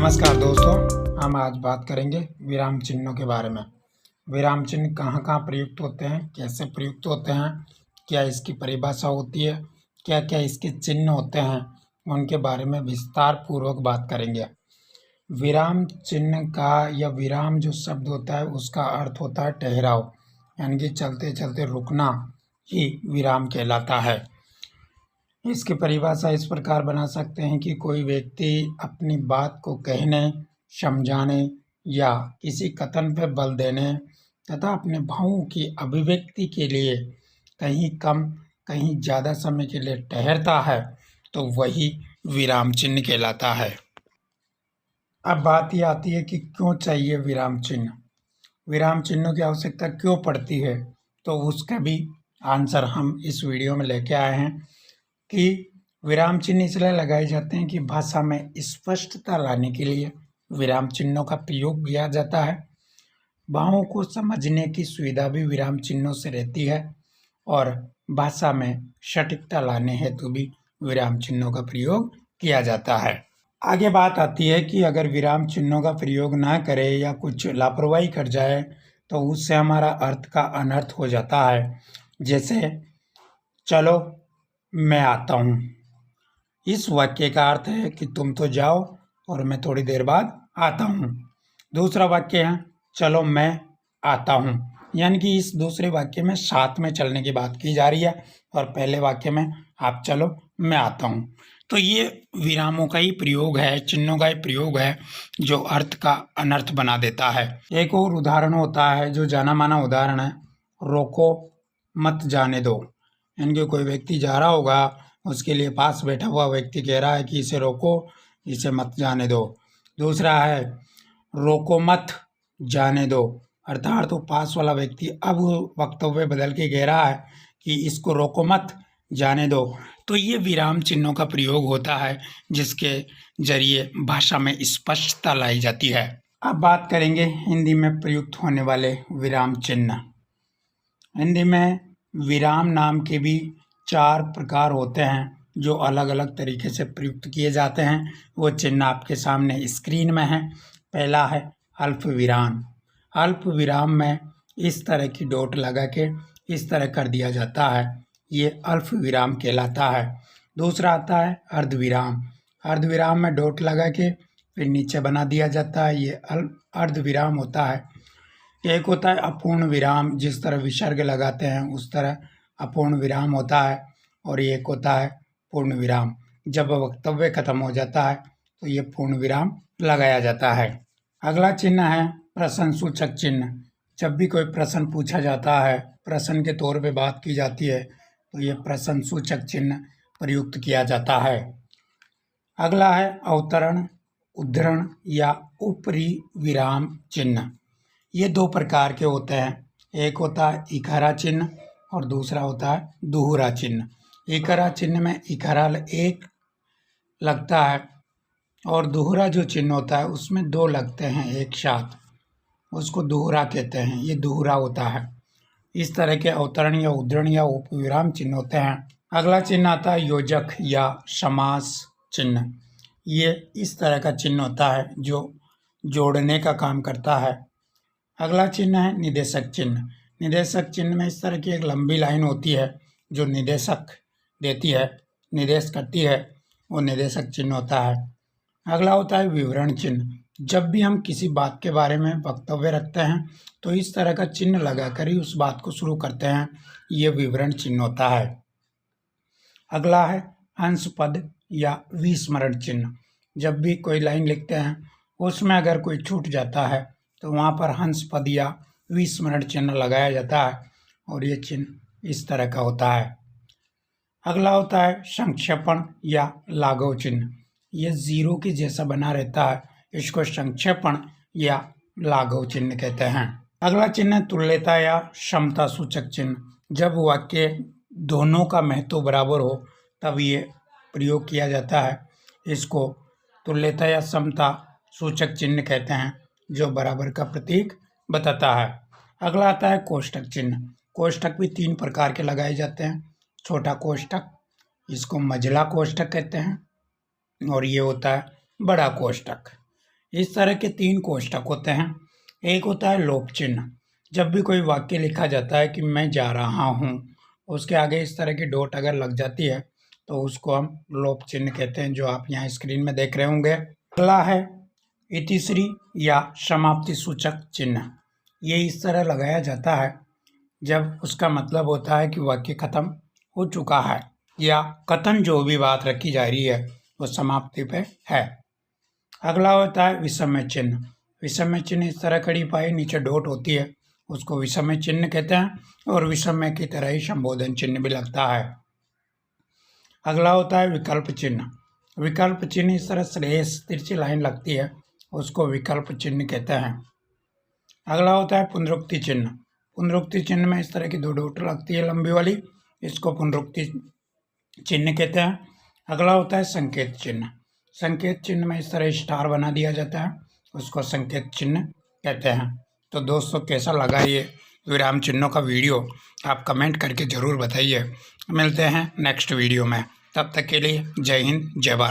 नमस्कार दोस्तों, हम आज बात करेंगे विराम चिन्हों के बारे में। विराम चिन्ह कहाँ कहाँ प्रयुक्त होते हैं, कैसे प्रयुक्त होते हैं, क्या इसकी परिभाषा होती है, क्या क्या इसके चिन्ह होते हैं, उनके बारे में विस्तार पूर्वक बात करेंगे। विराम चिन्ह का या विराम जो शब्द होता है उसका अर्थ होता है ठहराव, यानी कि चलते चलते रुकना ही विराम कहलाता है। इसकी परिभाषा इस प्रकार बना सकते हैं कि कोई व्यक्ति अपनी बात को कहने, समझाने या किसी कथन पर बल देने तथा अपने भावों की अभिव्यक्ति के लिए कहीं कम कहीं ज़्यादा समय के लिए ठहरता है तो वही विराम चिन्ह कहलाता है। अब बात ये आती है कि क्यों चाहिए विराम चिन्ह, विराम चिन्हों की आवश्यकता क्यों पड़ती है, तो उसका भी आंसर हम इस वीडियो में लेके आए हैं कि विराम चिन्ह इसलिए लगाए जाते हैं कि भाषा में स्पष्टता लाने के लिए विराम चिन्हों का प्रयोग किया जाता है। भावों को समझने की सुविधा भी विराम चिन्हों से रहती है और भाषा में सटीकता लाने हेतु भी विराम चिन्हों का प्रयोग किया जाता है। आगे बात आती है कि अगर विराम चिन्हों का प्रयोग ना करे या कुछ लापरवाही कर जाए तो उससे हमारा अर्थ का अनर्थ हो जाता है। जैसे चलो मैं आता हूँ, इस वाक्य का अर्थ है कि तुम तो जाओ और मैं थोड़ी देर बाद आता हूँ। दूसरा वाक्य है चलो मैं आता हूँ, यानी कि इस दूसरे वाक्य में साथ में चलने की बात की जा रही है और पहले वाक्य में आप चलो मैं आता हूँ। तो ये विरामों का ही प्रयोग है, चिन्हों का ही प्रयोग है जो अर्थ का अनर्थ बना देता है। एक और उदाहरण होता है जो जाना माना उदाहरण है, रोको मत जाने दो, यानी कि कोई व्यक्ति जा रहा होगा, उसके लिए पास बैठा हुआ व्यक्ति कह रहा है कि इसे रोको, इसे मत जाने दो। दूसरा है रोको मत जाने दो, अर्थात तो पास वाला व्यक्ति अब वक्तव्य बदल के कह रहा है कि इसको रोको मत जाने दो। तो ये विराम चिन्हों का प्रयोग होता है जिसके जरिए भाषा में स्पष्टता लाई जाती है। अब बात करेंगे हिंदी में प्रयुक्त होने वाले विराम चिन्ह। हिंदी में विराम नाम के भी 4 प्रकार होते हैं जो अलग अलग तरीके से प्रयुक्त किए जाते हैं। वो चिन्ह आपके सामने स्क्रीन में है। पहला है अल्प विराम। अल्प विराम में इस तरह की डॉट लगा के इस तरह कर दिया जाता है, ये अल्प विराम कहलाता है। दूसरा आता है अर्धविराम। अर्धविराम में डॉट लगा के फिर नीचे बना दिया जाता है, ये अर्धविराम होता है। एक होता है अपूर्ण विराम, जिस तरह विसर्ग लगाते हैं उस तरह अपूर्ण विराम होता है। और एक होता है पूर्ण विराम, जब वक्तव्य खत्म हो जाता है तो ये पूर्ण विराम लगाया जाता है। अगला चिन्ह है प्रश्न सूचक चिन्ह। जब भी कोई प्रश्न पूछा जाता है, प्रश्न के तौर पे बात की जाती है, तो ये प्रश्न सूचक चिन्ह प्रयुक्त किया जाता है। अगला है अवतरण, उद्धरण या ऊपरी विराम चिन्ह। ये 2 प्रकार के होते हैं। एक होता है इकारा चिन्ह और दूसरा होता है दोहरा चिन्ह। इकारा चिन्ह में इकारा एक लगता है और दोहरा जो चिन्ह होता है उसमें 2 लगते हैं एक साथ, उसको दोहरा कहते हैं, ये दोहरा होता है। इस तरह के अवतरण या उद्धरण या उपविराम चिन्ह होते हैं। अगला चिन्ह आता है योजक या समास चिन्ह। ये इस तरह का चिन्ह होता है जो जोड़ने का काम करता है। अगला चिन्ह है निदेशक चिन्ह। निदेशक चिन्ह में इस तरह की एक लंबी लाइन होती है जो निर्देशक देती है, निर्देश करती है, वो निदेशक चिन्ह होता है। अगला होता है विवरण चिन्ह। जब भी हम किसी बात के बारे में वक्तव्य रखते हैं तो इस तरह का चिन्ह लगाकर ही उस बात को शुरू करते हैं, ये विवरण चिन्ह होता है। अगला है अंश पद या विस्मरण चिन्ह। जब भी कोई लाइन लिखते हैं उसमें अगर कोई छूट जाता है तो वहाँ पर हंस पद या विस्मरण चिन्ह लगाया जाता है और ये चिन्ह इस तरह का होता है। अगला होता है संक्षेपण या लाघव चिन्ह। ये 0 के जैसा बना रहता है, इसको संक्षेपण या लाघव चिन्ह कहते हैं। अगला चिन्ह है तुल्यता या समता सूचक चिन्ह। जब वाक्य दोनों का महत्व बराबर हो तब ये प्रयोग किया जाता है, इसको तुल्यता या समता सूचक चिन्ह कहते हैं जो बराबर का प्रतीक बताता है। अगला आता है कोष्ठक चिन्ह। कोष्ठक भी 3 प्रकार के लगाए जाते हैं। छोटा कोष्ठक, इसको मझला कोष्ठक कहते हैं, और ये होता है बड़ा कोष्ठक। इस तरह के 3 कोष्ठक होते हैं। एक होता है लोप चिन्ह। जब भी कोई वाक्य लिखा जाता है कि मैं जा रहा हूँ, उसके आगे इस तरह की डॉट अगर लग जाती है तो उसको हम लोप चिन्ह कहते हैं, जो आप यहाँ स्क्रीन में देख रहे होंगे। अगला है इतिश्री या समाप्ति सूचक चिन्ह। ये इस तरह लगाया जाता है जब उसका मतलब होता है कि वाक्य खत्म हो चुका है या कथन जो भी बात रखी जा रही है वो समाप्ति पे है। अगला होता है विषमय चिन्ह। विषमय चिन्ह इस तरह खड़ी पाई नीचे डॉट होती है, उसको विषमय चिन्ह कहते हैं और विषमय की तरह ही संबोधन चिन्ह भी लगता है। अगला होता है विकल्प चिन्ह। विकल्प चिन्ह इस तरह स्लेश तिरछी लाइन लगती है, उसको विकल्प चिन्ह कहते हैं। अगला होता है पुनरुक्ति चिन्ह। पुनरुक्ति चिन्ह में इस तरह की 2 डॉट लगती है लंबी वाली, इसको पुनरुक्ति चिन्ह कहते हैं। अगला होता है संकेत चिन्ह। संकेत चिन्ह में इस तरह स्टार बना दिया जाता है, उसको संकेत चिन्ह कहते हैं। तो दोस्तों, कैसा लगा ये विराम चिन्हों का वीडियो, आप कमेंट करके ज़रूर बताइए। मिलते हैं नेक्स्ट वीडियो में, तब तक के लिए जय हिंद, जय भारत।